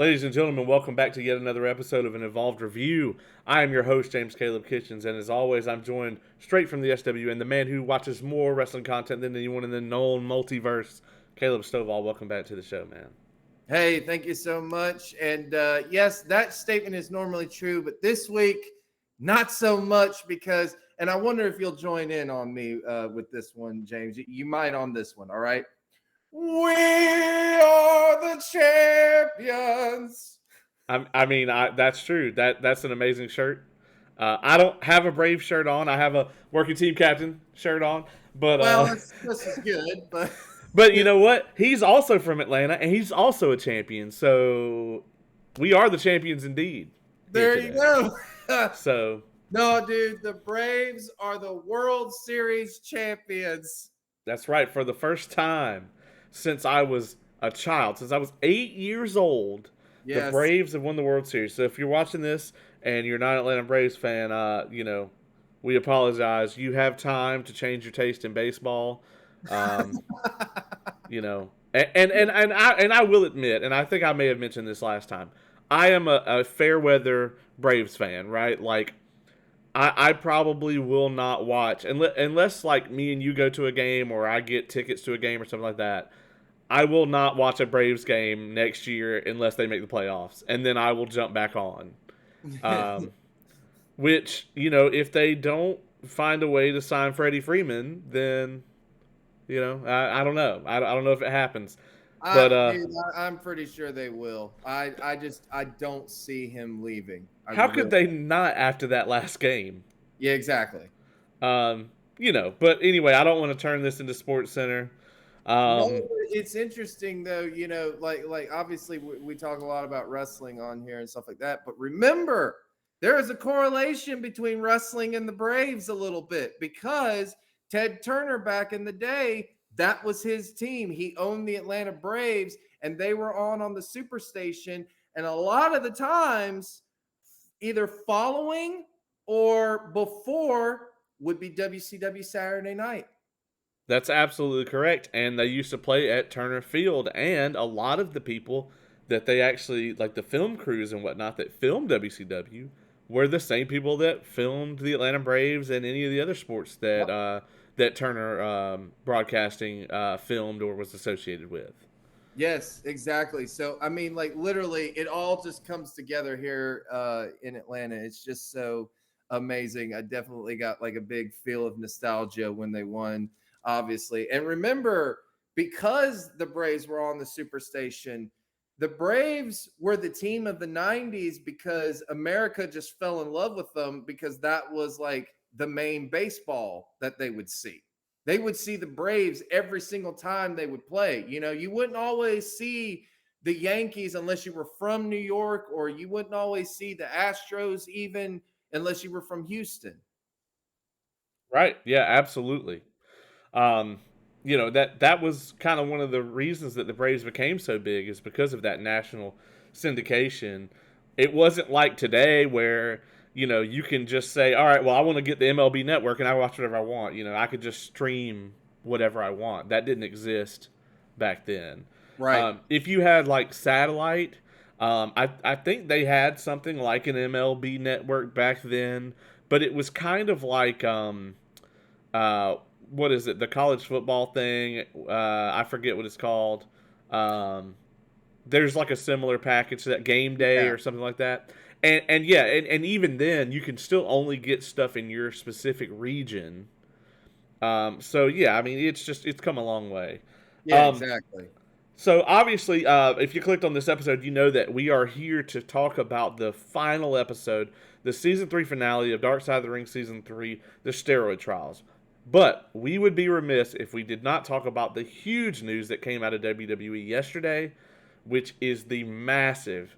Ladies and gentlemen, welcome back to yet another episode of an Evolved Review. I am your host, James Caleb Kitchens, and as always, I'm joined straight from the SWN, the man who watches more wrestling content than anyone in the known multiverse, Caleb Stovall. Welcome back to the show, man. Hey, thank you so much. And yes, that statement is normally true, but this week, not so much because, and I wonder if you'll join in on me with this one, James. You might on this one, all right? We are the champions. That's true. That's an amazing shirt. I don't have a Brave shirt on. I have a Working Team Captain shirt on. But well, this is good, but but you know what? He's also from Atlanta, and he's also a champion. So we are the champions indeed. There you go. So no, dude, the Braves are the World Series champions. That's right. For the first time since I was a child, since I was 8 years old, yes, the Braves have won the World Series. So if you're watching this and you're not an Atlanta Braves fan, we apologize. You have time to change your taste in baseball. And I will admit, and I think I may have mentioned this last time, I am a fair weather Braves fan, right? Like, I probably will not watch unless like me and you go to a game or I get tickets to a game or something like that. I will not watch a Braves game next year unless they make the playoffs, and then I will jump back on. Which, if they don't find a way to sign Freddie Freeman, then, I don't know. I don't know if it happens. But dude, I'm pretty sure they will. I don't see him leaving. How could they not after that last game? Yeah, exactly. But anyway, I don't want to turn this into Sports Center. No, it's interesting though, like obviously we talk a lot about wrestling on here and stuff like that, but remember there is a correlation between wrestling and the Braves a little bit because Ted Turner back in the day, that was his team. He owned the Atlanta Braves and they were on the Superstation, and a lot of the times either following or before would be WCW Saturday Night. That's absolutely correct. And they used to play at Turner Field. And a lot of the people that they actually, like the film crews and whatnot that filmed WCW, were the same people that filmed the Atlanta Braves and any of the other sports that that Turner Broadcasting filmed or was associated with. Yes, exactly. So, I mean, like literally it all just comes together here in Atlanta. It's just so amazing. I definitely got like a big feel of nostalgia when they won, obviously. And remember, because the Braves were on the Superstation, the Braves were the team of the 90s because America just fell in love with them because that was like the main baseball that they would see. They would see the Braves every single time they would play. You wouldn't always see the Yankees unless you were from New York, or you wouldn't always see the Astros even unless you were from Houston. Right. Yeah, absolutely. That was kind of one of the reasons that the Braves became so big is because of that national syndication. It wasn't like today where, you can just say, all right, well, I want to get the MLB network and I watch whatever I want. I could just stream whatever I want. That didn't exist back then. Right. If you had like satellite, I think they had something like an MLB network back then, but it was kind of like, what is it? The college football thing. I forget what it's called. There's like a similar package to that, Game Day or something like that. And even then you can still only get stuff in your specific region. So yeah, I mean it's come a long way. Yeah, exactly. So obviously, if you clicked on this episode, you know that we are here to talk about the final episode, the season 3 finale of Dark Side of the Ring season 3, the Steroid Trials. But we would be remiss if we did not talk about the huge news that came out of WWE yesterday, which is the massive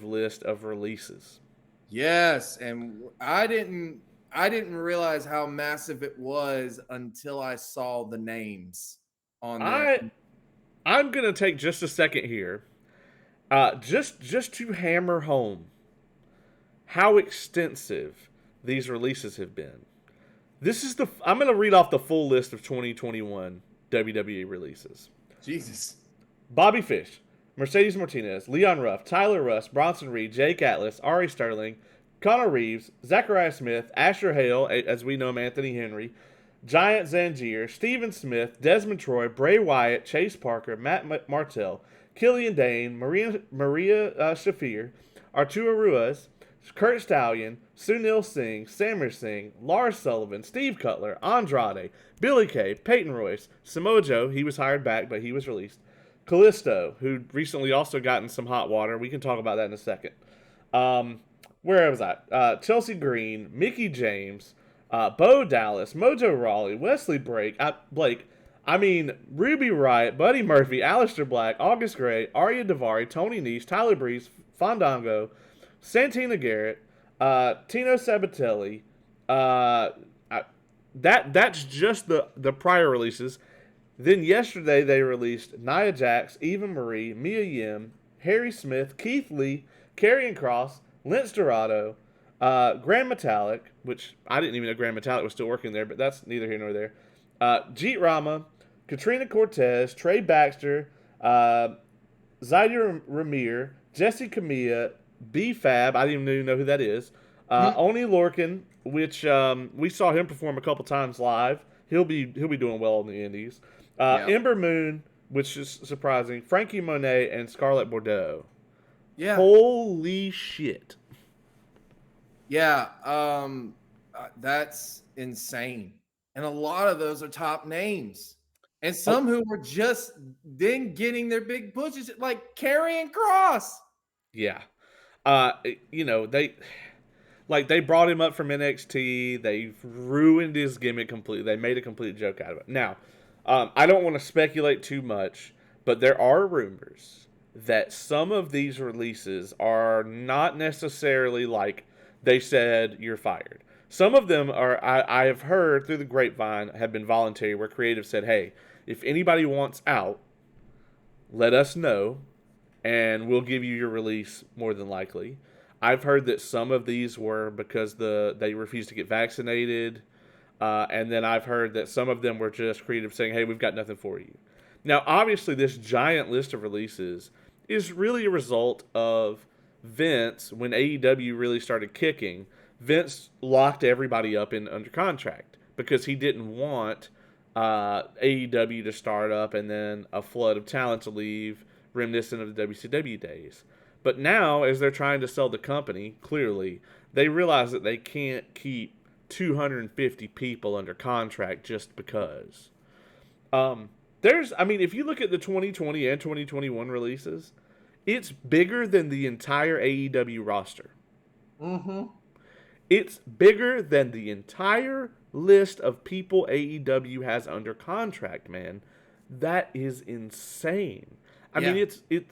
list of releases. Yes, and I didn't realize how massive it was until I saw the names on there. I'm gonna take just a second here, just to hammer home how extensive these releases have been. I'm going to read off the full list of 2021 WWE releases. Jesus. Bobby Fish, Mercedes Martinez, Leon Ruff, Tyler Russ, Bronson Reed, Jake Atlas, Ari Sterling, Connor Reeves, Zachariah Smith, Asher Hale, as we know him, Anthony Henry, Giant Zangier, Steven Smith, Desmond Troy, Bray Wyatt, Chase Parker, Matt Martell, Killian Dane, Maria Shafir, Arturo Ruiz, Kurt Stallion, Sunil Singh, Samir Singh, Lars Sullivan, Steve Cutler, Andrade, Billy Kay, Peyton Royce, Samoa Joe, he was hired back, but he was released. Callisto, who recently also got in some hot water. We can talk about that in a second. Where was I? Chelsea Green, Mickey James, Bo Dallas, Mojo Rawley, Wesley Blake. I mean, Ruby Riot, Buddy Murphy, Aleister Black, August Gray, Arya Davari, Tony Nese, Tyler Breeze, Fandango, Santina Garrett, Tino Sabatelli. That's just the prior releases. Then yesterday they released Nia Jax, Eva Marie, Mia Yim, Harry Smith, Keith Lee, Karrion Kross, Lince Dorado, Grand Metallic, which I didn't even know Grand Metallic was still working there, but that's neither here nor there. Jeet Rama, Katrina Cortez, Trey Baxter, Zyder Ramir, Jesse Camilla, B-Fab, I didn't even know who that is. Oni Lorcan, which we saw him perform a couple times live. He'll be doing well in the Indies. Ember Moon, which is surprising. Frankie Monet and Scarlett Bordeaux. Yeah. Holy shit. Yeah. That's insane. And a lot of those are top names. And some who were just then getting their big pushes, like Karrion Kross. Yeah. They brought him up from NXT. They ruined his gimmick completely. They made a complete joke out of it. Now, I don't want to speculate too much, but there are rumors that some of these releases are not necessarily like they said you're fired. Some of them are, I have heard through the grapevine, have been voluntary, where creative said, hey, if anybody wants out, let us know, and we'll give you your release more than likely. I've heard that some of these were because they refused to get vaccinated, and then I've heard that some of them were just creative saying, hey, we've got nothing for you. Now, obviously, this giant list of releases is really a result of Vince, when AEW really started kicking, Vince locked everybody up under contract because he didn't want AEW to start up and then a flood of talent to leave, reminiscent of the WCW days. But now, as they're trying to sell the company, clearly, they realize that they can't keep 250 people under contract just because. If you look at the 2020 and 2021 releases, it's bigger than the entire AEW roster. Mm-hmm. It's bigger than the entire list of people AEW has under contract, man. That is insane. I mean,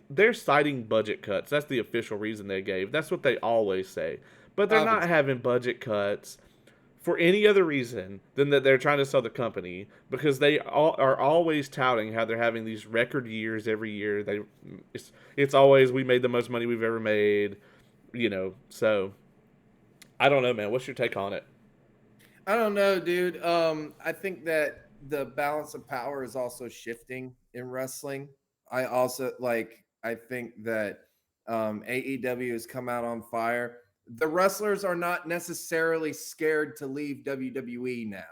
they're citing budget cuts. That's the official reason they gave. That's what they always say. But they're not having budget cuts for any other reason than that they're trying to sell the company, because they are always touting how they're having these record years every year. It's always, we made the most money we've ever made, so I don't know, man. What's your take on it? I don't know, dude. I think that the balance of power is also shifting in wrestling. I think that AEW has come out on fire. The wrestlers are not necessarily scared to leave WWE now,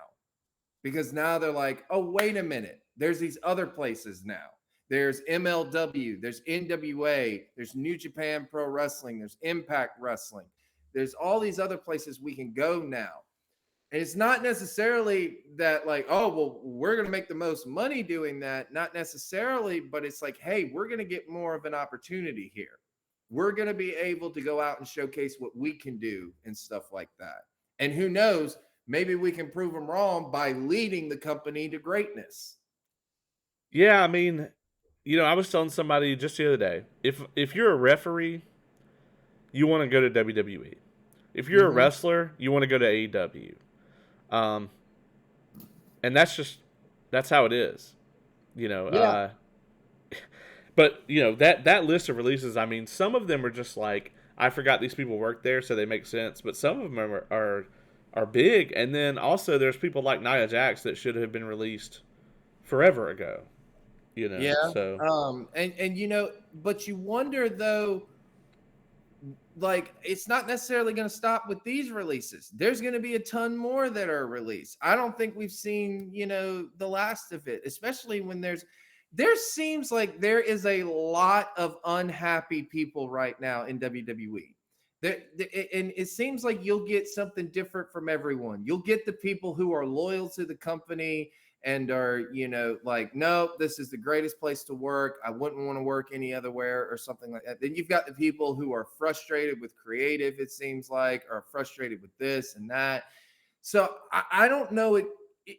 because now they're like, oh, wait a minute. There's these other places now. There's MLW, there's NWA, there's New Japan Pro Wrestling, there's Impact Wrestling. There's all these other places we can go now. And it's not necessarily that like, oh, well, we're going to make the most money doing that. Not necessarily, but it's like, hey, we're going to get more of an opportunity here. We're going to be able to go out and showcase what we can do and stuff like that. And who knows, maybe we can prove them wrong by leading the company to greatness. Yeah, I mean, I was telling somebody just the other day, if you're a referee, you want to go to WWE. If you're a wrestler, you want to go to AEW. And that's how it is, Yeah. But that list of releases, I mean, some of them are just like, I forgot these people worked there, so they make sense. But some of them are big, and then also there's people like Nia Jax that should have been released forever ago. Yeah. So And but you wonder though, like it's not necessarily going to stop with these releases. There's going to be a ton more that are released. I don't think we've seen, the last of it, especially when there seems like there is a lot of unhappy people right now in WWE. And it seems like you'll get something different from everyone. You'll get the people who are loyal to the company and are, like, no, this is the greatest place to work. I wouldn't want to work any other where or something like that. Then you've got the people who are frustrated with creative, it seems like, or frustrated with this and that. So I don't know.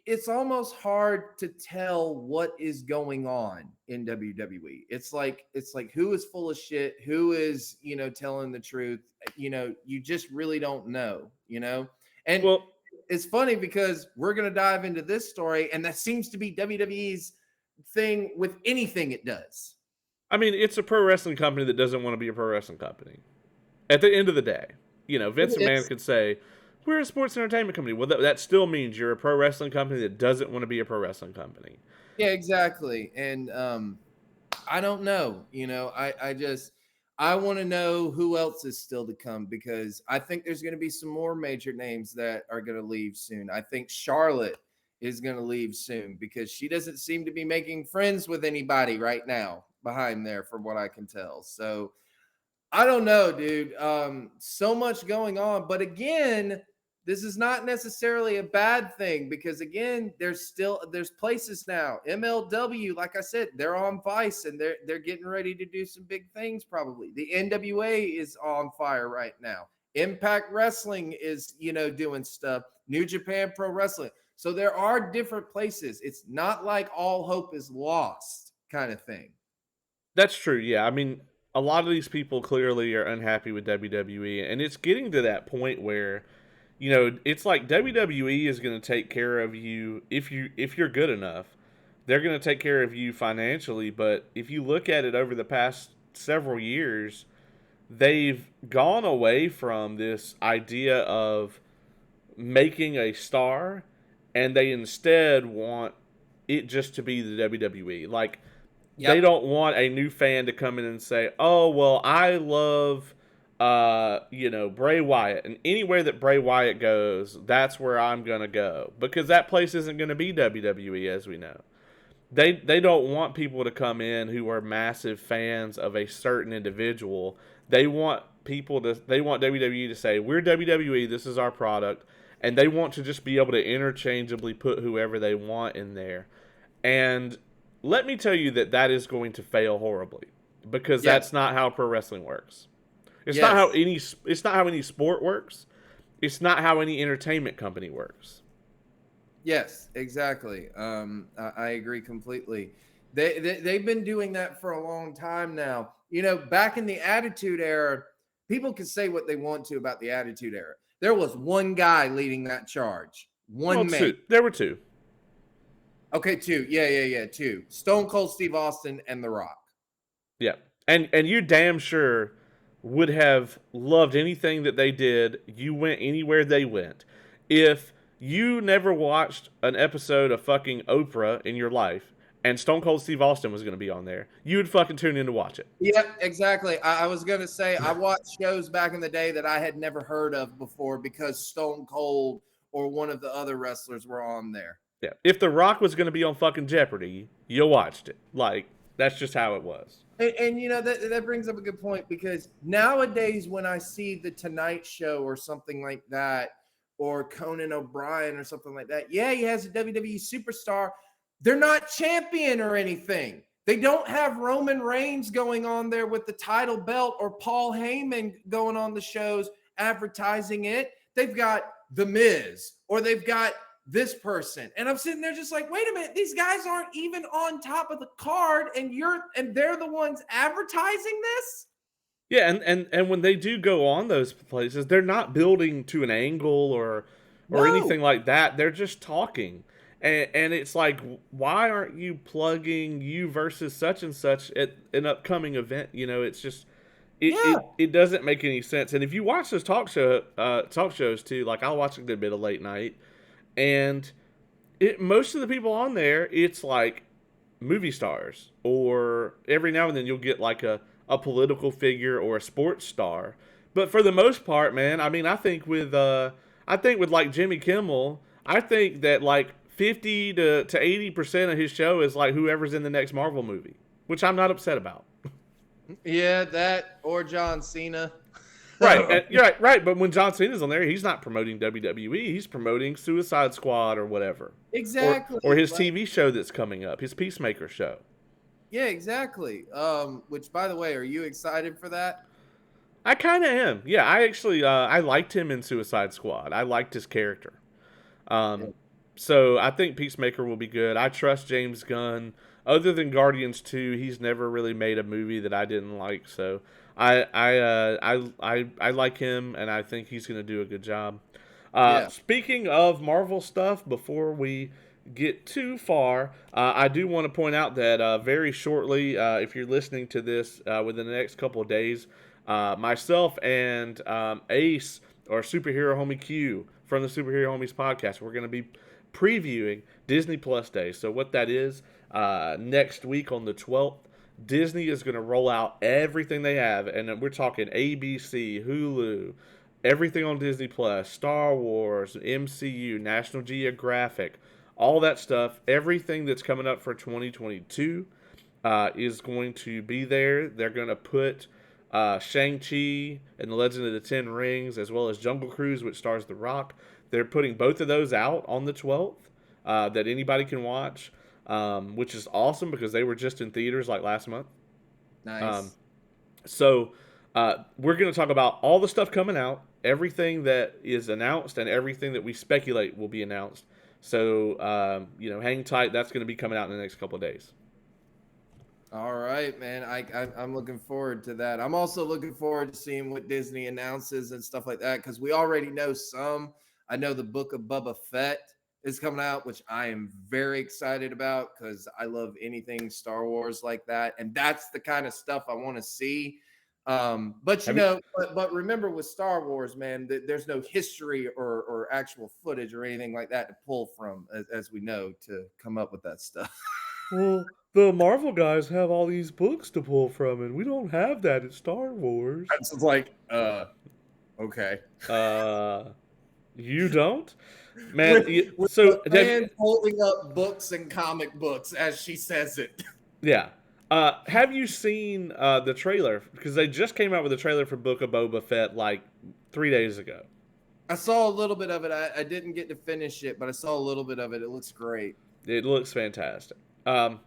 It's almost hard to tell what is going on in WWE. It's like who is full of shit, who is, telling the truth. You just really don't know, And well, it's funny because we're going to dive into this story, and that seems to be WWE's thing with anything it does. I mean, it's a pro wrestling company that doesn't want to be a pro wrestling company. At the end of the day, Vince McMahon could say, we're a sports entertainment company. Well, that still means you're a pro wrestling company that doesn't want to be a pro wrestling company. Yeah, exactly. And I don't know. I want to know who else is still to come, because I think there's going to be some more major names that are going to leave soon. I think Charlotte is going to leave soon because she doesn't seem to be making friends with anybody right now behind there, from what I can tell. So I don't know, dude. So much going on. But again, this is not necessarily a bad thing, because again, there's places now. MLW, like I said, they're on Vice and they're getting ready to do some big things probably. The NWA is on fire right now. Impact Wrestling is, doing stuff. New Japan Pro Wrestling. So there are different places. It's not like all hope is lost kind of thing. That's true. Yeah. I mean, a lot of these people clearly are unhappy with WWE, and it's getting to that point where it's like WWE is going to take care of you if you're good enough. They're going to take care of you financially, but if you look at it over the past several years, they've gone away from this idea of making a star, and they instead want it just to be the WWE. Like, they don't want a new fan to come in and say, "Oh, well, I love Bray Wyatt, and anywhere that Bray Wyatt goes, that's where I'm going to go," because that place isn't going to be WWE, as we know. They don't want people to come in who are massive fans of a certain individual. They want WWE to say, "We're WWE, this is our product," and they want to just be able to interchangeably put whoever they want in there. And let me tell you that is going to fail horribly, because that's not how pro wrestling works. It's not how any sport works. It's not how any entertainment company works. Yes, exactly. I agree completely. They've been doing that for a long time now. Back in the Attitude Era, people could say what they want to about the Attitude Era. There was one guy leading that charge. One man. There were two. Okay, two. Yeah, two. Stone Cold Steve Austin and The Rock. Yeah. And you damn sure would have loved anything that they did. You went anywhere they went. If you never watched an episode of fucking Oprah in your life and Stone Cold Steve Austin was going to be on there, you would fucking tune in to watch it. Yep, exactly. I was going to say, I watched shows back in the day that I had never heard of before because Stone Cold or one of the other wrestlers were on there. Yeah. If The Rock was going to be on fucking Jeopardy, you watched it. Like, that's just how it was. And that brings up a good point, because nowadays when I see the Tonight Show or something like that, or Conan O'Brien or something like that, yeah, he has a WWE superstar. They're not champion or anything. They don't have Roman Reigns going on there with the title belt, or Paul Heyman going on the shows advertising it. They've got The Miz, or they've got this person. And I'm sitting there just like, wait a minute, these guys aren't even on top of the card, and they're the ones advertising this? Yeah, and when they do go on those places, they're not building to an angle or anything like that. They're just talking. And it's like, why aren't you plugging you versus such and such at an upcoming event? It's just it doesn't make any sense. And if you watch those talk shows too, like I'll watch a good bit of late night, and most of the people on there, it's like movie stars, or every now and then you'll get like a political figure or a sports star. But for the most part, man, I mean, I think with like Jimmy Kimmel, I think that like 50 to 80% of his show is like whoever's in the next Marvel movie, which I'm not upset about. Yeah, that or John Cena. Right, and you're right. But when John Cena's on there, he's not promoting WWE. He's promoting Suicide Squad or whatever, or Exactly. his TV show that's coming up, his Peacemaker show. Yeah, exactly. Which, by the way, are you excited for that? I kind of am. Yeah, I actually I liked him in Suicide Squad. I liked his character. Yeah. Um, so I think Peacemaker will be good. I trust James Gunn. Other than Guardians 2, he's never really made a movie that I didn't like. So I like him, and I think he's going to do a good job. Yeah. Speaking of Marvel stuff, before we get too far, I do want to point out that very shortly, if you're listening to this within the next couple of days, myself and Ace, or Superhero Homie Q from the Superhero Homies podcast, we're going to be previewing Disney Plus Day. So what that is, next week on the 12th, Disney is going to roll out everything they have, and we're talking ABC, Hulu, everything on Disney Plus, Star Wars, MCU, National Geographic, all that stuff. Everything that's coming up for 2022 is going to be there. They're going to put Shang-Chi and the Legend of the Ten Rings, as well as Jungle Cruise, which stars The Rock. They're putting both of those out on the 12th that anybody can watch, which is awesome because they were just in theaters like last month. Nice. So we're going to talk about all the stuff coming out, everything that is announced, and everything that we speculate will be announced. So, hang tight. That's going to be coming out in the next couple of days. All right, man. I'm looking forward to that. I'm also looking forward to seeing what Disney announces and stuff like that because we already know some. I know the Book of Boba Fett is coming out, which I am very excited about because I love anything Star Wars like that, and that's the kind of stuff I want to see. But but remember with Star Wars, man, there's no history or actual footage or anything like that to pull from, as we know, to come up with that stuff. Well, the Marvel guys have all these books to pull from, and we don't have that at Star Wars. It's like, okay. You don't? Man, With so the man holding up books and comic books as she says it. yeah. Have you seen the trailer? Because they just came out with a trailer for Book of Boba Fett like 3 days ago. I saw a little bit of it. I didn't get to finish it, but I saw a little bit of it. It looks great. It looks fantastic. All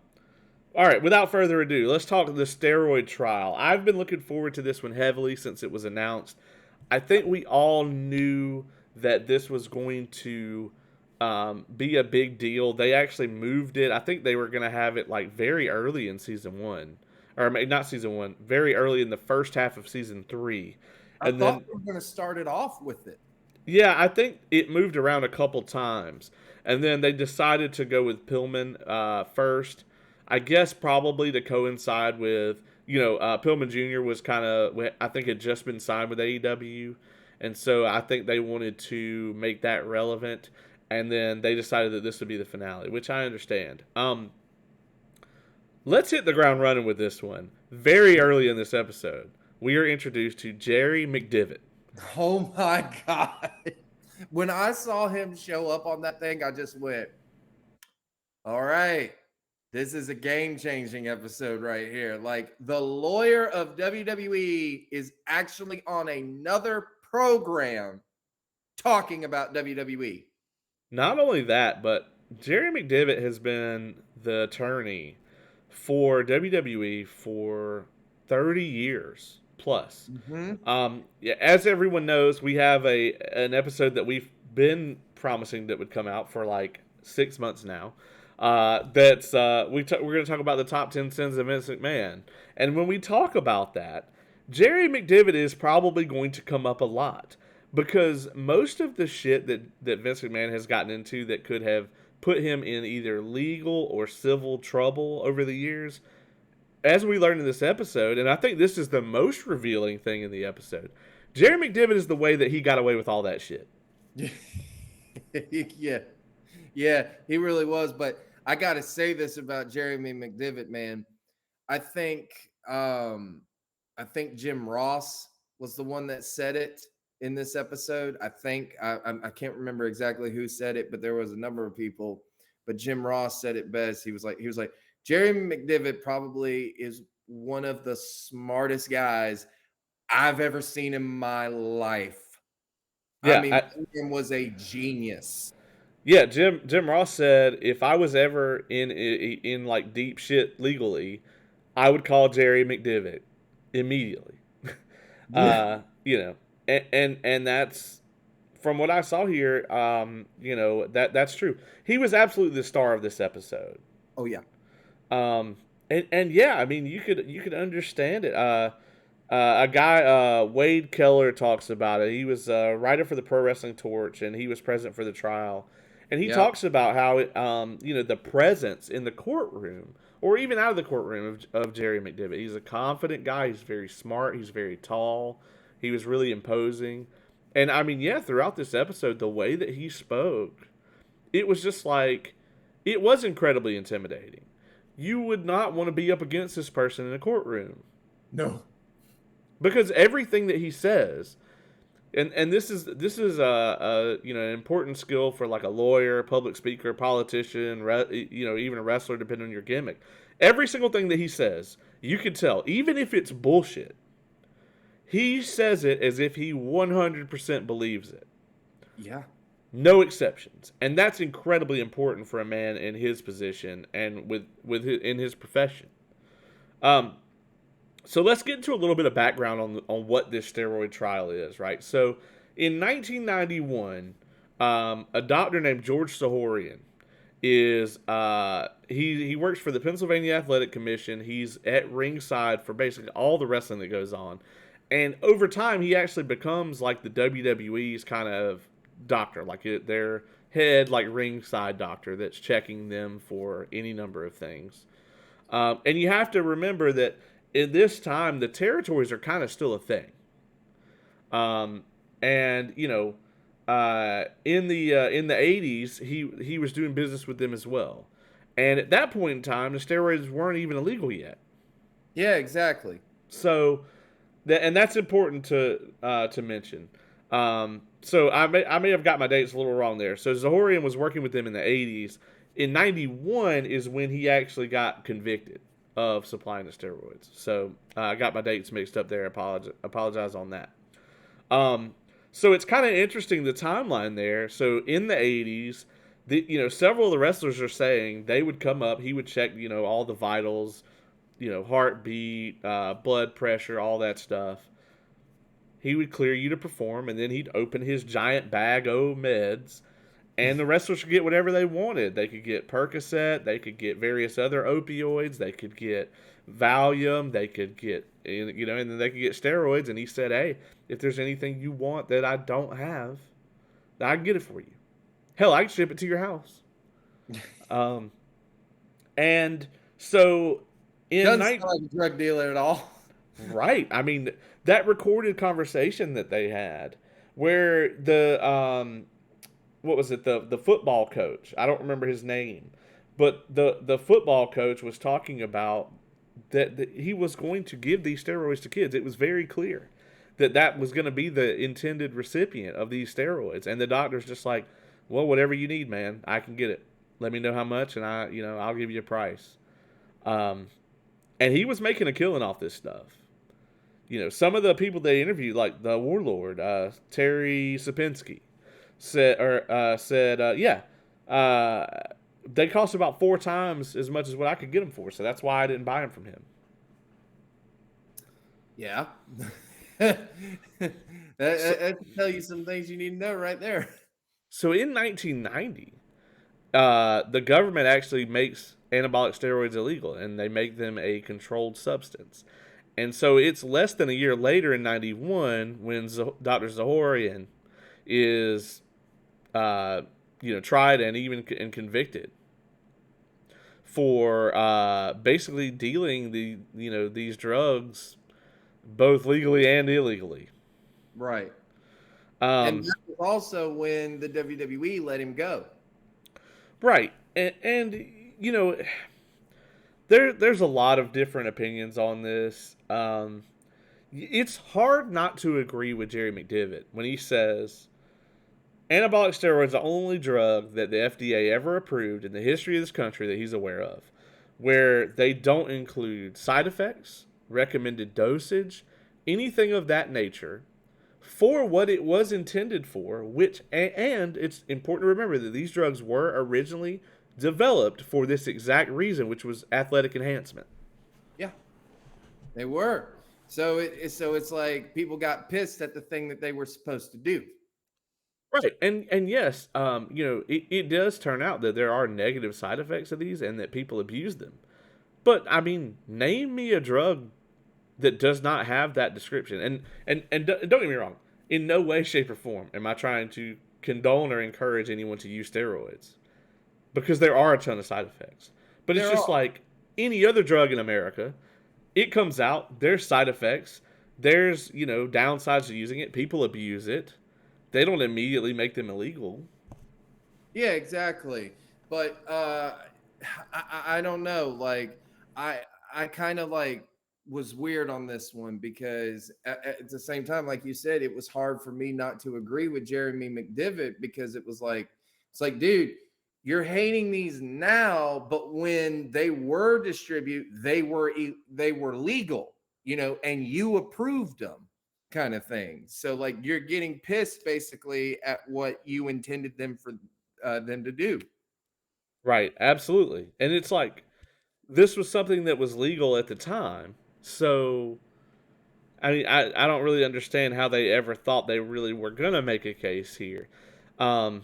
right, without further ado, let's talk the Steroid Trial. I've been looking forward to this one heavily since it was announced. I think we all knew that this was going to be a big deal. They actually moved it. I think they were going to have it like very early in season 1. Or not season 1, very early in the first half of season 3. I thought we were going to start it off with it. Yeah, I think it moved around a couple times. And then they decided to go with Pillman first. I guess probably to coincide with, Pillman Jr. was kind of, I think, had just been signed with AEW. And so I think they wanted to make that relevant. And then they decided that this would be the finale, which I understand. Let's hit the ground running with this one. Very early in this episode, we are introduced to Jerry McDivitt. Oh my God. When I saw him show up on that thing, I just went, all right, this is a game-changing episode right here. Like, the lawyer of WWE is actually on another program talking about WWE. Not only that, but Jerry McDivitt has been the attorney for WWE for 30 years plus. Mm-hmm. As everyone knows, we have an episode that we've been promising that would come out for like 6 months now. We're going to talk about the top 10 sins of Vince McMahon. And when we talk about that, Jerry McDivitt is probably going to come up a lot because most of the shit that Vince McMahon has gotten into that could have put him in either legal or civil trouble over the years, as we learned in this episode, and I think this is the most revealing thing in the episode, Jerry McDivitt is the way that he got away with all that shit. Yeah, he really was. But I got to say this about Jeremy McDevitt, man. I think um I think Jim Ross was the one that said it in this episode. I think I can't remember exactly who said it, but there was a number of people. But Jim Ross said it best. He was like Jeremy McDevitt probably is one of the smartest guys I've ever seen in my life. I Yeah, mean, William was a genius. yeah. Jim Ross said if I was ever in like deep shit legally, I would call Jerry McDevitt immediately. You know, and that's from what I saw here. You know that's true. He was absolutely the star of this episode. Oh yeah. And yeah, I mean you could understand it. A guy, Wade Keller, talks about it. He was a writer for the Pro Wrestling Torch, and he was present for the trial. And he Yep. talks about how it, you know, the presence in the courtroom, or even out of the courtroom of Jerry McDevitt. He's a confident guy. He's very smart. He's very tall. He was really imposing. And I mean, yeah, throughout this episode, the way that he spoke, it was just like, it was incredibly intimidating. You would not want to be up against this person in a courtroom No. because everything that he says, and this is a you know an important skill for like a lawyer, public speaker, politician, you know, even a wrestler, depending on your gimmick. Every single thing that he says, you can tell, even if it's bullshit. He says it as if he 100% believes it. Yeah. No exceptions, and that's incredibly important for a man in his position and in his profession. Um, So let's get into a little bit of background on what this steroid trial is, right? So in 1991, a doctor named George Sahorian is he works for the Pennsylvania Athletic Commission. He's at ringside for basically all the wrestling that goes on, and over time he actually becomes like the WWE's kind of doctor, like their head like ringside doctor that's checking them for any number of things. And you have to remember that in this time, the territories are kind of still a thing. Um, and you know, in the 80s, he was doing business with them as well. And at that point in time, the steroids weren't even illegal yet. Yeah, exactly. So and that's important to mention. So I may have got my dates a little wrong there. So Zahorian was working with them in the 80s. In 91 is when he actually got convicted of supplying the steroids. So I got my dates mixed up there. Apologize on that. So it's kind of interesting the timeline there. So in the 80s, several of the wrestlers are saying they would come up. He would check all the vitals, heartbeat, blood pressure, all that stuff. He would clear you to perform, and then he'd open his giant bag of meds, and the wrestlers could get whatever they wanted. They could get Percocet, they could get various other opioids, they could get Valium, they could get, and then they could get steroids. And he said, "Hey, if there's anything you want that I don't have, I can get it for you. Hell, I can ship it to your house." And so Doesn't sound like a drug dealer at all. Right. I mean, that recorded conversation that they had where the what was it, the football coach, I don't remember his name, but the football coach was talking about that he was going to give these steroids to kids. It was very clear that was going to be the intended recipient of these steroids, and the doctor's just like, "Well, whatever you need, man, I can get it. Let me know how much, and I'll give you a price." And he was making a killing off this stuff. Some of the people they interviewed, like the Warlord, Terry Sapinski, said, yeah, they cost about 4 times as much as what I could get them for. So that's why I didn't buy them from him. Yeah. that tell you some things you need to know right there. So in 1990, the government actually makes anabolic steroids illegal, and they make them a controlled substance. And so it's less than a year later in 91 when Dr. Zahorian is, tried and even convicted for basically dealing these drugs both legally and illegally. Right. And that was also when the WWE let him go. Right. And you know, there's a lot of different opinions on this. It's hard not to agree with Jerry McDivitt when he says anabolic steroids are the only drug that the FDA ever approved in the history of this country that he's aware of, where they don't include side effects, recommended dosage, anything of that nature, for what it was intended for, which, and it's important to remember that these drugs were originally developed for this exact reason, which was athletic enhancement. Yeah, they were. So it's like people got pissed at the thing that they were supposed to do. Right, and yes, it does turn out that there are negative side effects of these, and that people abuse them. But I mean, name me a drug that does not have that description. And don't get me wrong, in no way, shape, or form am I trying to condone or encourage anyone to use steroids, because there are a ton of side effects. But it's just like any other drug in America. It comes out, there's side effects, there's, downsides to using it. People abuse it. They don't immediately make them illegal. Yeah, exactly. But I don't know. Like I kind of like was weird on this one because at the same time, like you said, it was hard for me not to agree with Jeremy McDivitt because it's like, dude, you're hating these now, but when they were distributed, they were legal, and you approved them, kind of thing. So like you're getting pissed basically at what you intended them for them to do. Right, absolutely. And it's like, this was something that was legal at the time. So, I mean, I don't really understand how they ever thought they really were going to make a case here. Um,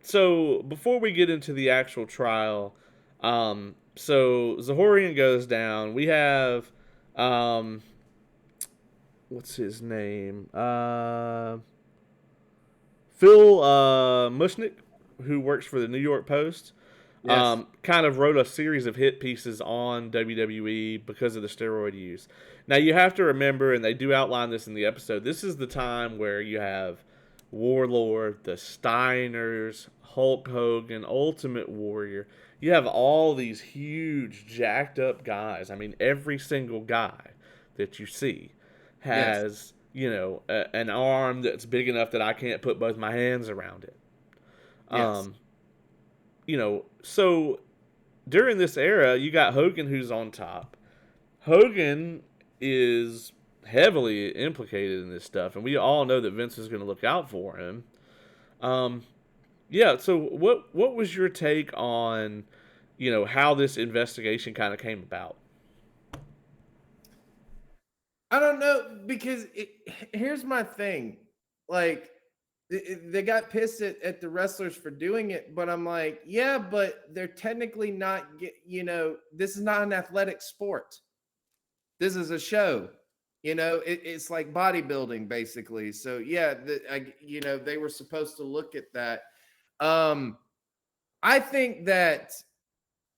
so, before we get into the actual trial, so Zahorian goes down. We have, what's his name? Phil Mushnick, who works for the New York Post. Yes. Kind of wrote a series of hit pieces on WWE because of the steroid use. Now, you have to remember, and they do outline this in the episode, this is the time where you have Warlord, the Steiners, Hulk Hogan, Ultimate Warrior. You have all these huge, jacked up guys. I mean, every single guy that you see has, an arm that's big enough that I can't put both my hands around it. Yes. So during this era, you got Hogan who's on top. Hogan is heavily implicated in this stuff, and we all know that Vince is going to look out for him. Yeah. So what was your take on, how this investigation kind of came about? I don't know because here's my thing. Like they got pissed at the wrestlers for doing it, but I'm like, yeah, but they're technically not this is not an athletic sport. This is a show. It's like bodybuilding basically. So yeah, they were supposed to look at that. I think that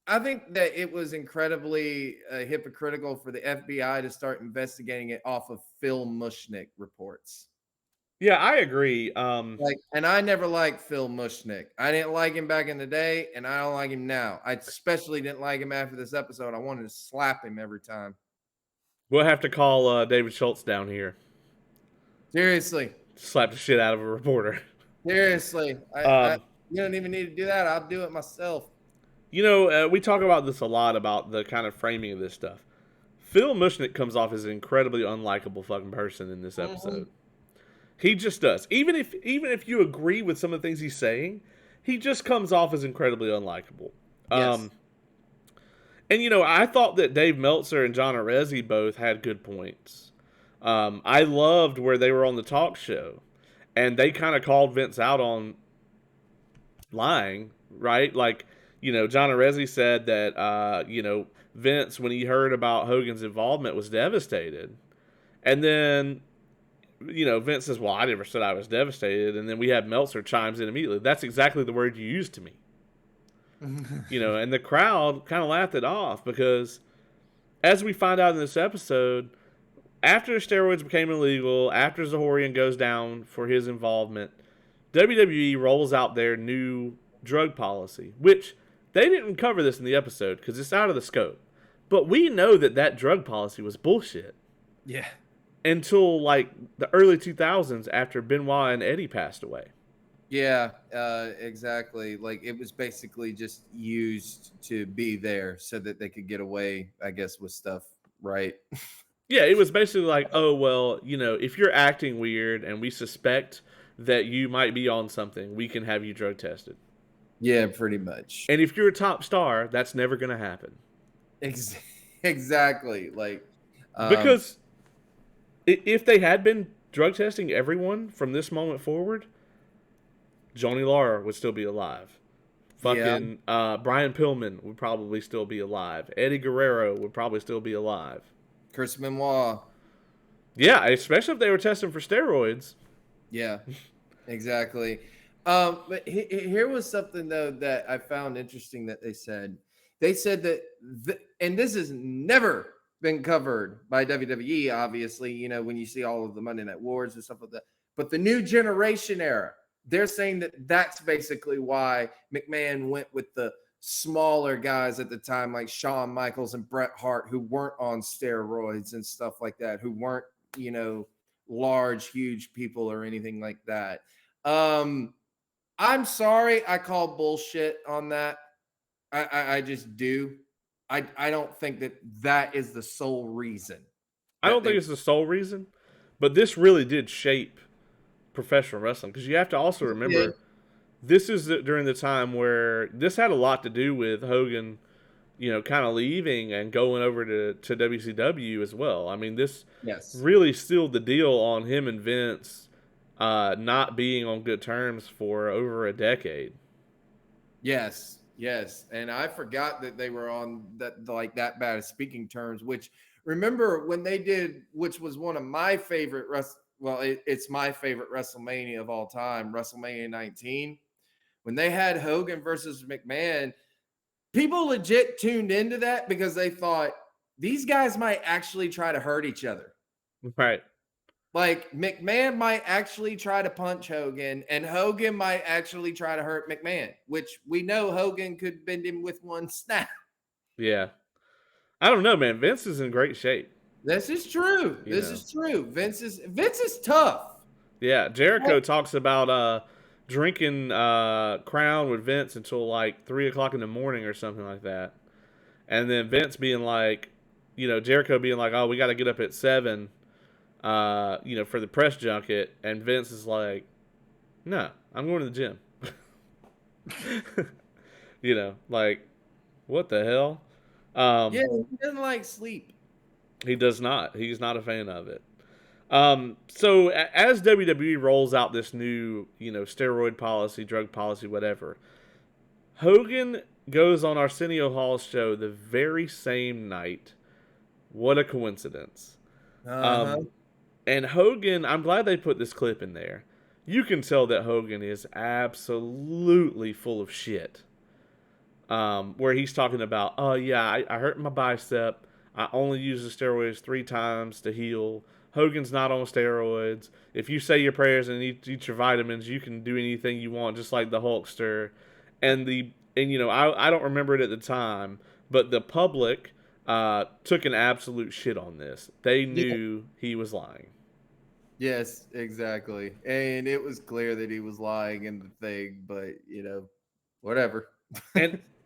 it was incredibly hypocritical for the FBI to start investigating it off of Phil Mushnick reports. Yeah, I agree. And I never liked Phil Mushnick. I didn't like him back in the day, and I don't like him now. I especially didn't like him after this episode. I wanted to slap him every time. We'll have to call David Schultz down here. Seriously. Slap the shit out of a reporter. Seriously. You don't even need to do that. I'll do it myself. We talk about this a lot, about the kind of framing of this stuff. Phil Mushnick comes off as an incredibly unlikable fucking person in this episode. He just does. Even if you agree with some of the things he's saying, he just comes off as incredibly unlikable. Yes. And I thought that Dave Meltzer and John Arezzi both had good points. I loved where they were on the talk show, and they kind of called Vince out on lying, right? Like, John Arezzi said that, Vince, when he heard about Hogan's involvement, was devastated. And then, Vince says, well, I never said I was devastated. And then we have Meltzer chimes in immediately. That's exactly the word you used to me. And the crowd kind of laughed it off because, as we find out in this episode, after steroids became illegal, after Zahorian goes down for his involvement, WWE rolls out their new drug policy, which They didn't cover this in the episode because it's out of the scope. But we know that drug policy was bullshit Yeah. until like the early 2000s after Benoit and Eddie passed away. Yeah, exactly. Like it was basically just used to be there so that they could get away, I guess, with stuff, right? Yeah, it was basically like, oh, well, if you're acting weird and we suspect that you might be on something, we can have you drug tested. Yeah, pretty much. And if you're a top star, that's never going to happen. Exactly. Like, Because if they had been drug testing everyone from this moment forward, Johnny Laura would still be alive. Fucking Brian Pillman would probably still be alive. Eddie Guerrero would probably still be alive. Chris Benoit. Yeah, especially if they were testing for steroids. Yeah, exactly. But here was something though that I found interesting that they said. They said that, and this has never been covered by WWE. Obviously, when you see all of the Monday Night Wars and stuff like that. But the new generation era, they're saying that that's basically why McMahon went with the smaller guys at the time, like Shawn Michaels and Bret Hart, who weren't on steroids and stuff like that, who weren't, large, huge people or anything like that. I'm sorry, I call bullshit on that. I just do. I don't think that is the sole reason. I don't think it's the sole reason, but this really did shape professional wrestling because you have to also remember this is during the time where this had a lot to do with Hogan, kind of leaving and going over to WCW as well. I mean, this really sealed the deal on him and Vince not being on good terms for over a decade. Yes, and I forgot that they were on that bad of speaking terms. Which remember when they did, which was one of my favorite it's my favorite WrestleMania of all time, WrestleMania 19, when they had Hogan versus McMahon. People legit tuned into that because they thought these guys might actually try to hurt each other. Right. Like McMahon might actually try to punch Hogan, and Hogan might actually try to hurt McMahon, which we know Hogan could bend him with one snap. Yeah. I don't know, man. Vince is in great shape. This is true. This is true. Vince is tough. Yeah. Jericho talks about drinking Crown with Vince until like 3:00 in the morning or something like that. And then Vince being like, Jericho being like, oh, we got to get up at 7, for the press junket. And Vince is like, no, I'm going to the gym. Like, what the hell? He doesn't like sleep. He does not. He's not a fan of it. So as WWE rolls out this new, steroid policy, drug policy, whatever, Hogan goes on Arsenio Hall's show the very same night. What a coincidence. And Hogan, I'm glad they put this clip in there. You can tell that Hogan is absolutely full of shit. Where he's talking about, oh yeah, I hurt my bicep. I only use the steroids 3 times to heal. Hogan's not on steroids. If you say your prayers and eat your vitamins, you can do anything you want, just like the Hulkster. And I don't remember it at the time, but the public took an absolute shit on this. They knew he was lying. Yes, exactly. And it was clear that he was lying in the thing, but whatever.